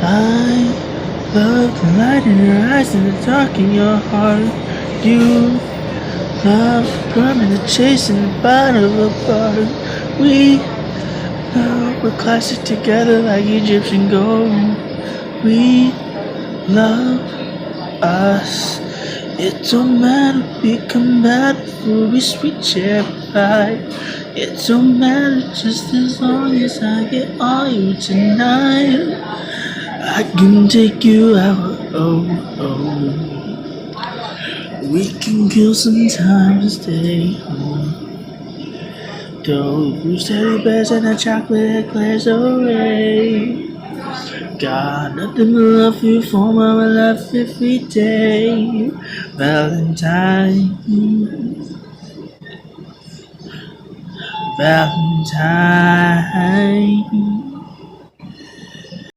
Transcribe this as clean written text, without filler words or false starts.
I love the light in your eyes and the dark in your heart. You love coming and chasing the bottle apart. We love we're classic together like Egyptian gold. We love us. It don't matter, we compatible, we sweet cherry pie. It don't matter just as long as I get on you tonight. I can take you out, oh, oh. We can kill some time to stay home. Those teddy bears and the chocolate eclairs away. Got nothing to love you for, my love every day. Valentine, Valentine.